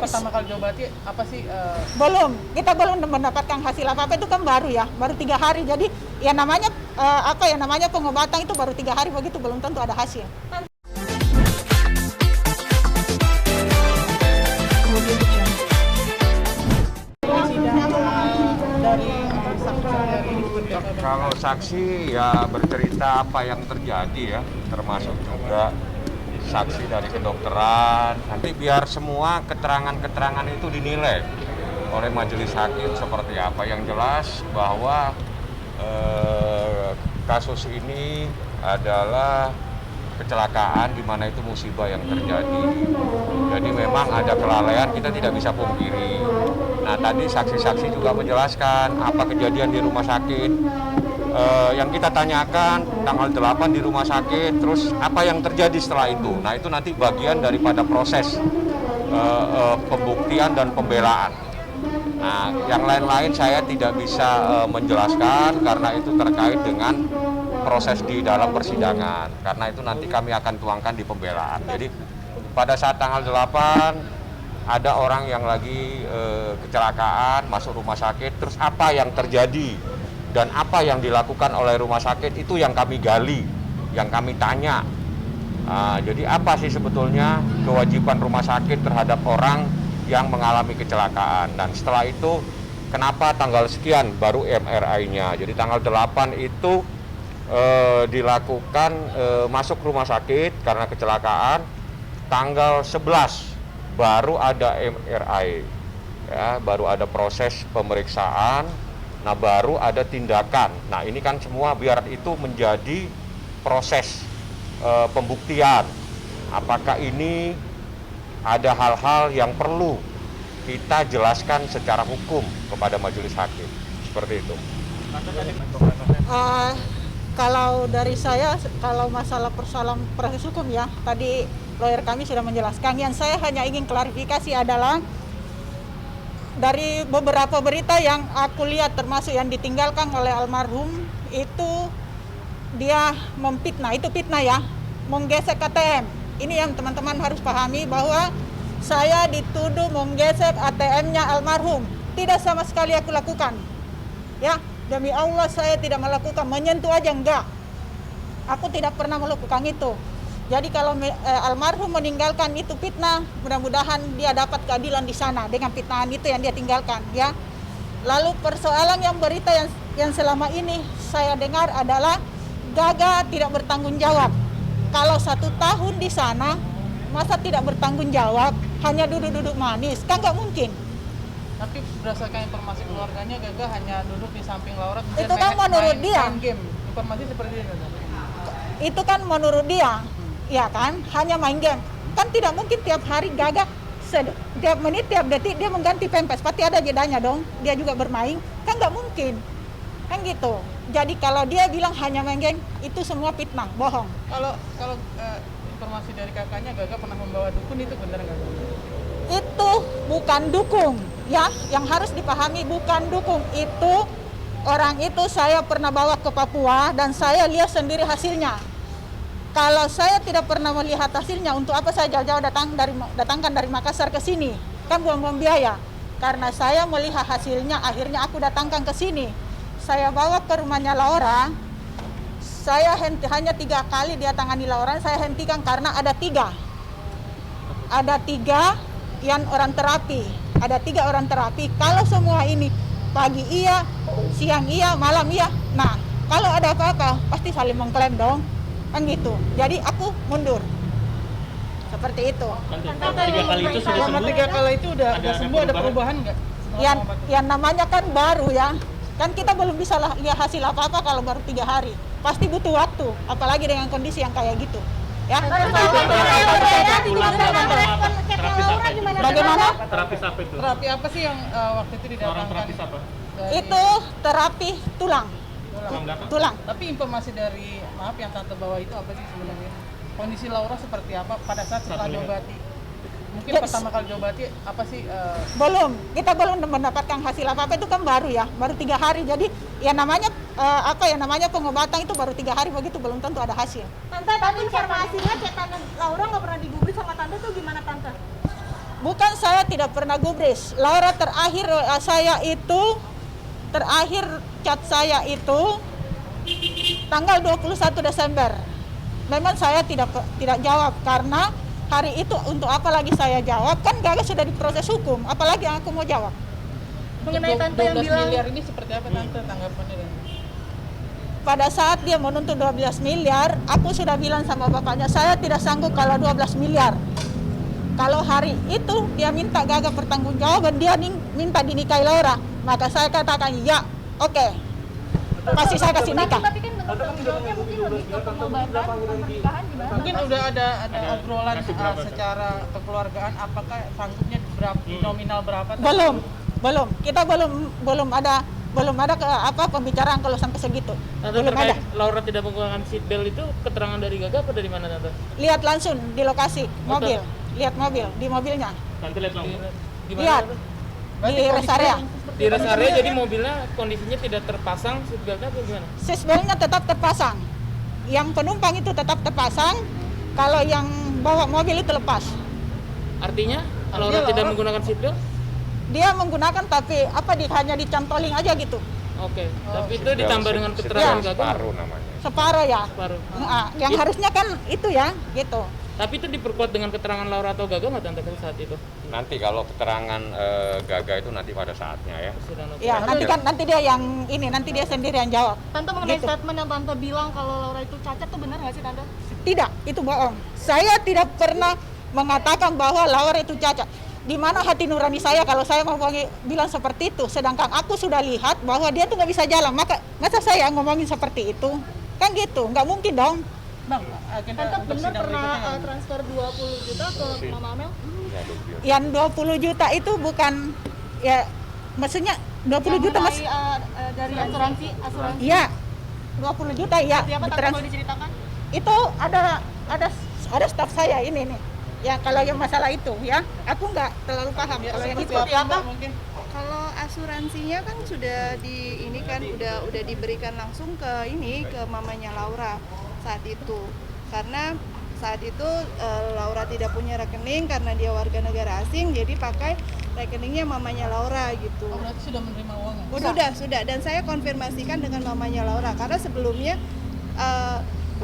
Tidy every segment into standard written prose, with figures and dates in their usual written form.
pertama kali diobati apa sih? Belum, kita belum mendapatkan hasil apa-apa, itu kan baru ya, baru 3 hari. Jadi ya namanya namanya pengobatan itu baru 3 hari, begitu belum tentu ada hasil. Kalau saksi ya bercerita apa yang terjadi ya, termasuk juga saksi dari kedokteran. Nanti biar semua keterangan-keterangan itu dinilai oleh majelis hakim seperti apa. Yang jelas bahwa kasus ini adalah kecelakaan di mana itu musibah yang terjadi. Jadi memang ada kelalaian, kita tidak bisa pungkiri. Nah, tadi saksi-saksi juga menjelaskan apa kejadian di rumah sakit. Yang kita tanyakan tanggal 8 di rumah sakit, terus apa yang terjadi setelah itu. Nah, itu nanti bagian daripada proses pembuktian dan pembelaan. Nah, yang lain-lain saya tidak bisa menjelaskan karena itu terkait dengan proses di dalam persidangan. Karena itu nanti kami akan tuangkan di pembelaan. Jadi pada saat tanggal 8 ada orang yang lagi kecelakaan masuk rumah sakit, terus apa yang terjadi dan apa yang dilakukan oleh rumah sakit itu yang kami gali, yang kami tanya. Jadi apa sih sebetulnya kewajiban rumah sakit terhadap orang yang mengalami kecelakaan, dan setelah itu kenapa tanggal sekian baru MRI-nya. Jadi tanggal 8 itu dilakukan masuk rumah sakit karena kecelakaan, tanggal 11 baru ada MRI, ya, baru ada proses pemeriksaan, nah baru ada tindakan. Nah ini kan semua biar itu menjadi proses pembuktian. Apakah ini ada hal-hal yang perlu kita jelaskan secara hukum kepada majelis hakim, seperti itu. Kalau dari saya, kalau masalah persoalan proses hukum ya, tadi lawyer kami sudah menjelaskan. Yang saya hanya ingin klarifikasi adalah dari beberapa berita yang aku lihat, termasuk yang ditinggalkan oleh almarhum, itu dia memfitnah, itu fitnah ya, menggesek ATM. Ini yang teman-teman harus pahami, bahwa saya dituduh menggesek ATM-nya almarhum. Tidak sama sekali aku lakukan, ya. Demi Allah saya tidak melakukan, menyentuh aja enggak. Aku tidak pernah melakukan itu. Jadi kalau almarhum meninggalkan itu fitnah, mudah-mudahan dia dapat keadilan di sana dengan fitnahan itu yang dia tinggalkan, ya. Lalu persoalan yang berita yang selama ini saya dengar adalah Gaga tidak bertanggung jawab. Kalau 1 tahun di sana, masa tidak bertanggung jawab, hanya duduk-duduk manis, kan nggak mungkin. Tapi berdasarkan informasi keluarganya, Gaga hanya duduk di samping Laura. Itu kan menurut dia. Main game. Informasi seperti itu. Itu kan menurut dia, ya kan, hanya main game. Kan tidak mungkin tiap hari Gaga, tiap menit, tiap detik dia mengganti pampers. Pasti ada jedanya dong, dia juga bermain. Kan nggak mungkin, kan gitu. Jadi kalau dia bilang hanya main game, itu semua fitnah, bohong. Kalau informasi dari kakaknya, Gaga pernah membawa dukun, itu benar nggak? Itu bukan dukung, ya, yang harus dipahami bukan dukung. Itu orang itu saya pernah bawa ke Papua dan saya lihat sendiri hasilnya. Kalau saya tidak pernah melihat hasilnya, untuk apa saya jauh-jauh datangkan dari Makassar ke sini? Kan buang-buang biaya. Karena saya melihat hasilnya, akhirnya aku datangkan ke sini. Saya bawa ke rumahnya Laura. Saya hanya 3 kali dia tangani Laura, saya hentikan karena ada 3. Ada 3 yang orang terapi, ada 3 orang terapi. Kalau semua ini pagi iya, siang iya, malam iya, nah kalau ada apa-apa pasti saling mengklaim dong, kan gitu. Jadi aku mundur seperti itu. 3 kali itu sudah sembuh? 3 kali itu udah sembuh, ada perubahan nggak? Yang namanya kan baru ya, kan kita belum bisa lihat hasil apa-apa kalau baru 3 hari. Pasti butuh waktu, apalagi dengan kondisi yang kayak gitu. Ya. Bagaimana? Terapi apa itu? Terapi apa sih yang waktu itu didatangkan? Terapi apa? Itu terapi tulang. Tulang. Tapi informasi dari, maaf, yang tante bawa itu apa sih sebenarnya? Kondisi Laura seperti apa pada saat setelah diobati? Mungkin pertama kali diobati apa sih? Belum, kita belum mendapatkan hasil apa-apa, itu kan baru ya, baru 3 hari. Jadi ya namanya namanya pengobatan itu baru 3 hari, begitu belum tentu ada hasil. Tante, tapi informasinya cetan Laura nggak pernah digubris sama tante tuh gimana tante? Bukan, saya tidak pernah gubris. Laura terakhir chat saya itu tanggal 21 Desember. Memang saya tidak jawab karena hari itu untuk apa lagi saya jawab, kan Gaga sudah diproses hukum, apalagi yang aku mau jawab. Mengenai tante yang bilang 12 miliar ini seperti apa tante tanggapannya? Pada saat dia menuntut 12 miliar, aku sudah bilang sama bapaknya, saya tidak sanggup kalau 12 miliar. Kalau hari itu dia minta Gaga pertanggungjawaban, dia minta dinikahi Laura, maka saya katakan ya, oke. Pasti saya kasih nikah. Tapi kan bentuk tanggung jawabnya mungkin lebih ke pengobatan, pernikahan gimana? Mungkin udah ada obrolan secara kekeluargaan, apakah sanggupnya nominal berapa? Belum. Kita belum ada pembicaraan kalau sampai segitu. Tante, Belum ada. terkait Laura tidak menggunakan seat belt itu keterangan dari Gaga apa dari mana Tante? Lihat langsung di lokasi mobil, lihat mobil di mobilnya. Tante lihat langsung. Di mana, Lihat Tante? di rest area. Di rest area, jadi mobilnya kondisinya tidak terpasang seat beltnya atau gimana? Seatbeltnya tetap terpasang. Yang penumpang itu tetap terpasang. Kalau yang bawa mobil itu lepas. Artinya Laura tidak menggunakan seat belt? Dia menggunakan tapi hanya dicantolin aja gitu. Oke. Tapi itu ditambah dengan keterangan Gaga? Separuh namanya. Separuh ya. Separuh. Yang harusnya kan itu ya, gitu. Tapi itu diperkuat dengan keterangan Laura atau Gaga nggak Tante saat itu? Nanti kalau keterangan Gaga itu nanti pada saatnya ya. Ya, nanti dia sendiri yang jawab. Tante mengenai Gitu. statement yang Tante bilang kalau Laura itu cacat tuh benar nggak sih Tante? Tidak, itu bohong. Saya tidak pernah mengatakan bahwa Laura itu cacat. Di mana hati nurani saya kalau saya mau bilang seperti itu, sedangkan aku sudah lihat bahwa dia tuh nggak bisa jalan, masa saya ngomongin seperti itu? Kan gitu, nggak mungkin dong. Bang, Tante benar pernah transfer 20 juta ke Mama Amel? Yang 20 juta itu bukan, ya maksudnya 20 juta mas? Dari asuransi? Iya, 20 juta ya. Siapa Tante boleh diceritakan? Itu ada staf saya ini nih. Ya kalau yang masalah itu ya, aku nggak terlalu paham. Kalau yang itu apa? Mungkin Kalau asuransinya kan sudah udah diberikan langsung ke mamanya Laura saat itu. Karena saat itu Laura tidak punya rekening karena dia warga negara asing, jadi pakai rekeningnya mamanya Laura gitu. Oh, berarti sudah menerima uang Sudah, dan saya konfirmasikan dengan mamanya Laura karena sebelumnya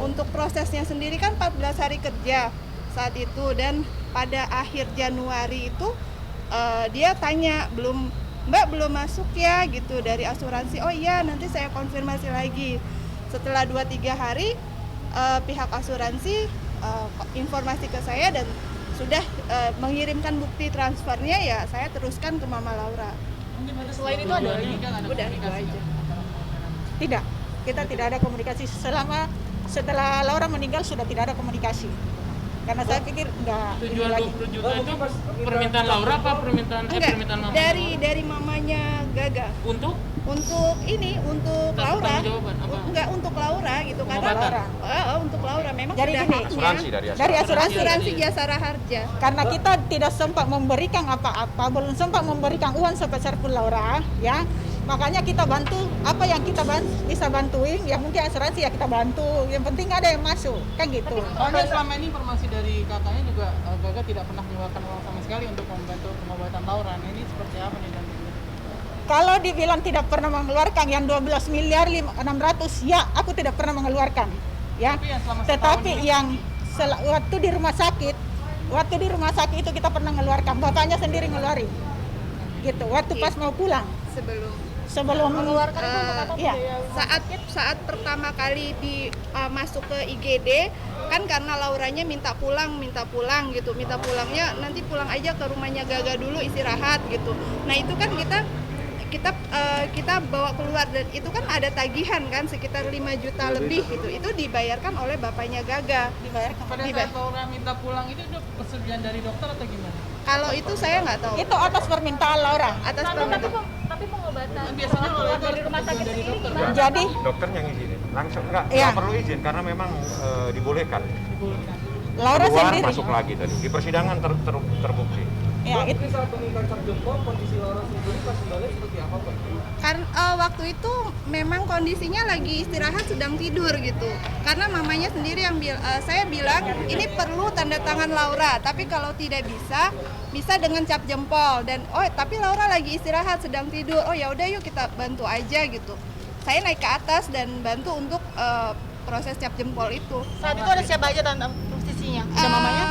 untuk prosesnya sendiri kan 14 hari kerja saat itu, dan pada akhir Januari itu dia tanya, Mbak belum masuk ya gitu dari asuransi. Oh iya, nanti saya konfirmasi lagi. Setelah 2-3 hari pihak asuransi informasi ke saya dan sudah mengirimkan bukti transfernya, ya saya teruskan ke Mama Laura. Selain itu ada lagi? Udah itu aja. Tidak, kita tidak ada komunikasi setelah Laura meninggal sudah tidak ada komunikasi. Karena saya pikir enggak. Tujuan 20 juta itu permintaan Laura apa permintaan Mama? Dari mamanya Gaga. Untuk Laura. Jawaban apa? Enggak, untuk Laura gitu karena Pengobatan? untuk Laura memang Dari sudah gini, haknya. Dari asuransi. Jasara Harja. Karena kita tidak sempat memberikan apa-apa, belum sempat memberikan uang sebesar pun Laura, ya. Makanya kita bantu apa yang kita bisa bantuin, ya mungkin asuransi ya kita bantu. Yang penting ada yang masuk, kan gitu. Soalnya selama ini informasi dari kakaknya juga Gaga tidak pernah mengeluarkan uang sama sekali untuk membantu pengobatan Laura. Nah, ini seperti apa nih nanti? Kalau dibilang tidak pernah mengeluarkan yang 12 miliar 600, ya aku tidak pernah mengeluarkan, ya. Tapi yang selama Tetapi setahun ini- yang waktu di rumah sakit itu kita pernah mengeluarkan, bapaknya sendiri ngeluarin, gitu. Waktu pas mau pulang, sebelum Mengeluarkan itu untuk apa? Iya. Biaya Saat pertama kali masuk ke IGD kan karena Lauranya minta pulang gitu, minta pulangnya nanti pulang aja ke rumahnya Gaga dulu istirahat gitu. Nah itu kan kita bawa keluar dan itu kan ada tagihan kan sekitar 5 juta lebih gitu, itu dibayarkan oleh bapaknya Gaga. Pada saat Laura minta pulang itu udah persetujuan dari dokter atau gimana? Kalau itu saya nggak tahu. itu atas permintaan Laura. tapi pengobatan Biasanya kalau itu dari rumah sakit dari sendiri dokter. gimana? Jadi Dokternya ngizinin langsung nggak Iya. perlu izin karena memang dibolehkan. Laura Keluar sendiri masuk lagi tadi di persidangan terbukti. Ya, itu saat mengikat cap jempol, kondisi Laura sendiri pas kembali seperti apa, Pak? Waktu itu memang kondisinya lagi istirahat sedang tidur gitu. Karena mamanya sendiri yang saya bilang ini perlu tanda tangan Laura, tapi kalau tidak bisa dengan cap jempol dan tapi Laura lagi istirahat sedang tidur. Oh ya udah yuk kita bantu aja gitu. Saya naik ke atas dan bantu untuk proses cap jempol itu. Saat itu ada siapa aja tante posisinya? Ada mamanya?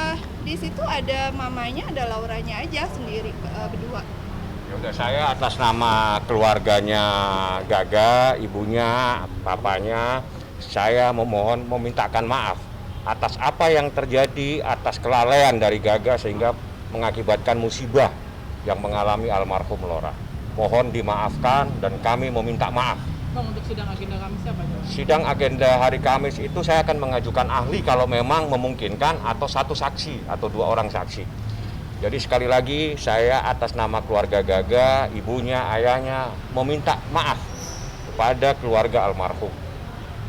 Di situ ada mamanya, ada Lauranya aja sendiri berdua. Ya udah, saya atas nama keluarganya Gaga, ibunya, papanya, saya memintakan maaf atas apa yang terjadi, atas kelalaian dari Gaga sehingga mengakibatkan musibah yang mengalami almarhum Laura. Mohon dimaafkan dan kami meminta maaf. Bang, untuk sidang agenda Kamis apa aja? Sidang agenda hari Kamis itu saya akan mengajukan ahli kalau memang memungkinkan atau satu saksi atau 2 orang saksi. Jadi sekali lagi saya atas nama keluarga Gaga, ibunya, ayahnya meminta maaf kepada keluarga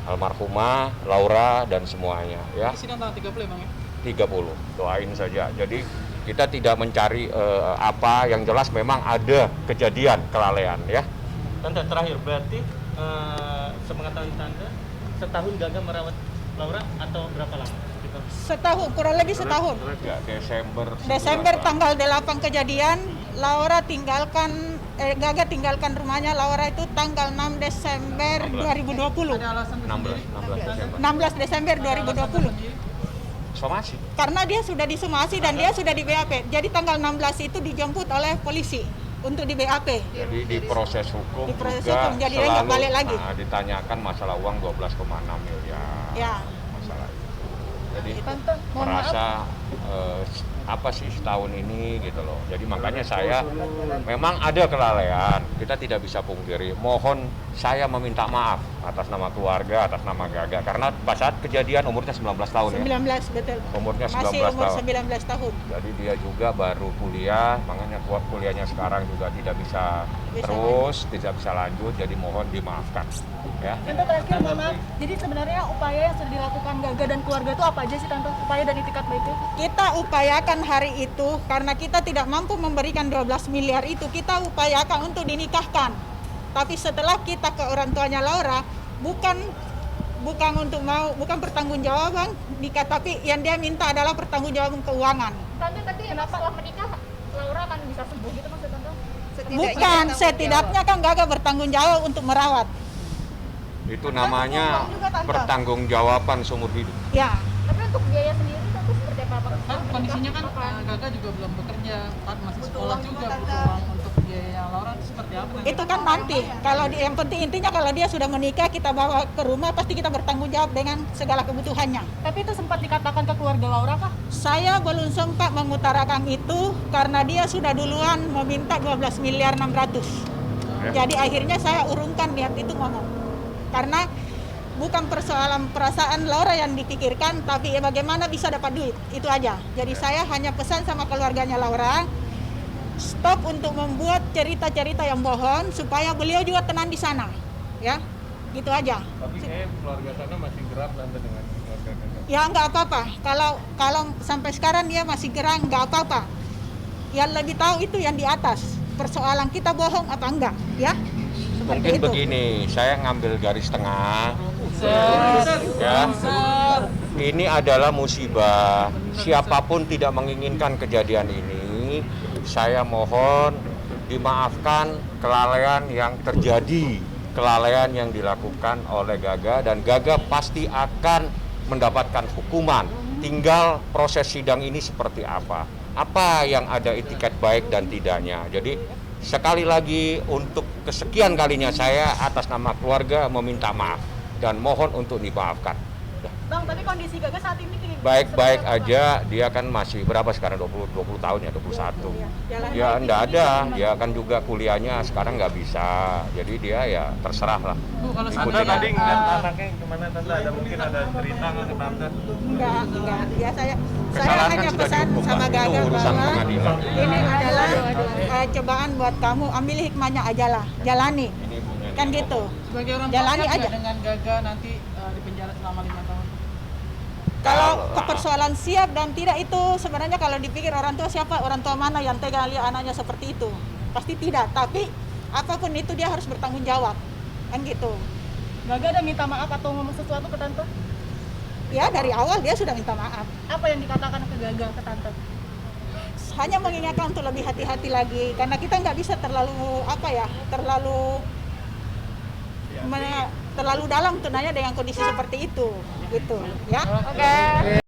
almarhumah, Laura dan semuanya ya. Sidang tanggal 30 Bang ya? 30, doain saja. Jadi kita tidak mencari apa, yang jelas memang ada kejadian kelalaian ya. Tante, terakhir berarti sepengetahuan Tante, setahun Gaga merawat Laura atau berapa lama? setahun, kurang lebih setahun. Ya, Desember tanggal 8 kejadian, Laura Gaga tinggalkan rumahnya Laura itu tanggal 6 Desember 2020. Ada alasan 16 16 Desember Desember. 2020. Somasi. Karena dia sudah disomasi dan dia sudah di BAP. Jadi tanggal 16 itu dijemput oleh polisi untuk di BAP. Jadi di proses hukum Di proses juga hukum, jadi dia nggak balik lagi. Ditanyakan masalah uang 12,6 miliar. Ya. Masalah itu. Jadi Tante, mohon merasa apa sih setahun ini gitu loh. Jadi makanya saya memang ada kelalaian, kita tidak bisa pungkiri. Mohon saya meminta maaf atas nama keluarga, atas nama Gaga, karena pas saat kejadian umurnya 19 tahun 19 ya. betul. Umurnya 19 Masih umur tahun. 19 tahun. Jadi dia juga baru kuliah, makanya kuliahnya sekarang juga tidak bisa terus, tidak bisa lanjut, jadi mohon dimaafkan ya. Tante, terakhir mohon maaf. Jadi sebenarnya upaya yang sudah dilakukan Gaga dan keluarga itu apa aja sih Tante? Upaya dan itikat baiknya? Kita upayakan hari itu karena kita tidak mampu memberikan 12 miliar itu, kita upayakan untuk dinikahkan. Tapi setelah kita ke orang tuanya Laura, bukan pertanggungjawaban nikah, tapi yang dia minta adalah pertanggungjawaban keuangan. Tante, tapi kenapa setelah menikah Laura akan bisa sembuh gitu maksud Tante? Bukan, setidaknya kan Gaga bertanggung jawab untuk merawat. Itu namanya pertanggungjawaban seumur hidup. Ya, Tapi untuk biaya sendiri Tante seperti apa? Kan kondisinya kan Gaga juga belum bekerja, kan masih sekolah juga, butuh uang untuk biaya Laura itu seperti apa? itu kan nanti. Yang penting intinya kalau dia sudah menikah, kita bawa ke rumah, pasti kita bertanggung jawab dengan segala kebutuhannya. Tapi itu sempat dikatakan ke keluarga Laura kah? Saya belum sempat mengutarakan itu karena dia sudah duluan meminta 12 miliar 600. Jadi akhirnya saya urungkan niat itu ngomong. Karena bukan persoalan perasaan Laura yang dipikirkan, tapi ya bagaimana bisa dapat duit, itu aja. Jadi saya hanya pesan sama keluarganya Laura, stop untuk membuat cerita-cerita yang bohong supaya beliau juga tenang di sana, ya, gitu aja. Tapi keluarga sana masih gerak Tante dengan keluarga Gaga. Ya nggak apa-apa, kalau sampai sekarang dia masih gerak nggak apa-apa. Yang lebih tahu itu yang di atas, persoalan kita bohong apa enggak, ya. Mungkin itu. begini, saya ngambil garis tengah. Ya, ini adalah musibah. Siapapun tidak menginginkan kejadian ini. Saya mohon dimaafkan kelalaian yang terjadi, kelalaian yang dilakukan oleh Gaga, dan Gaga pasti akan mendapatkan hukuman. Tinggal proses sidang ini seperti apa yang ada itikat baik dan tidaknya. Jadi sekali lagi untuk kesekian kalinya saya atas nama keluarga meminta maaf dan mohon untuk dimaafkan. Bang, tapi kondisi Gaga saat ini Baik-baik aja, dia kan masih berapa sekarang, 20 tahun ya, 21. Ya enggak ada, dia kan juga kuliahnya sekarang nggak bisa. Jadi dia ya terserah lah. Bu, kalau Ikutin Tante tadi aja. ngeliat anaknya gimana Tante? Ada mungkin ada cerita nggak ke Tante? Enggak. Ya saya Kesalahan hanya kan sudah pesan dihukum, sama Pak. Itu Gaga urusan bahwa pengadilan. ini adalah cobaan buat kamu, ambil hikmahnya aja lah, jalani. Ini ibunya. Kan gitu. sebagai orang tua Jalani siap nggak aja. dengan Gaga nanti di penjara selama 5 tahun? Kalau persoalan siap dan tidak itu sebenarnya kalau dipikir orang tua siapa, orang tua mana yang tega lihat anaknya seperti itu? Pasti tidak, tapi apapun itu dia harus bertanggung jawab, kan gitu. Gaga ada minta maaf atau ngomong sesuatu ke tante? Ya dari awal dia sudah minta maaf. Apa yang dikatakan ke Gaga ke tante? Hanya mengingatkan untuk lebih hati-hati lagi, karena kita nggak bisa terlalu terlalu dalam untuk nanya dengan kondisi seperti itu, gitu ya. Oke.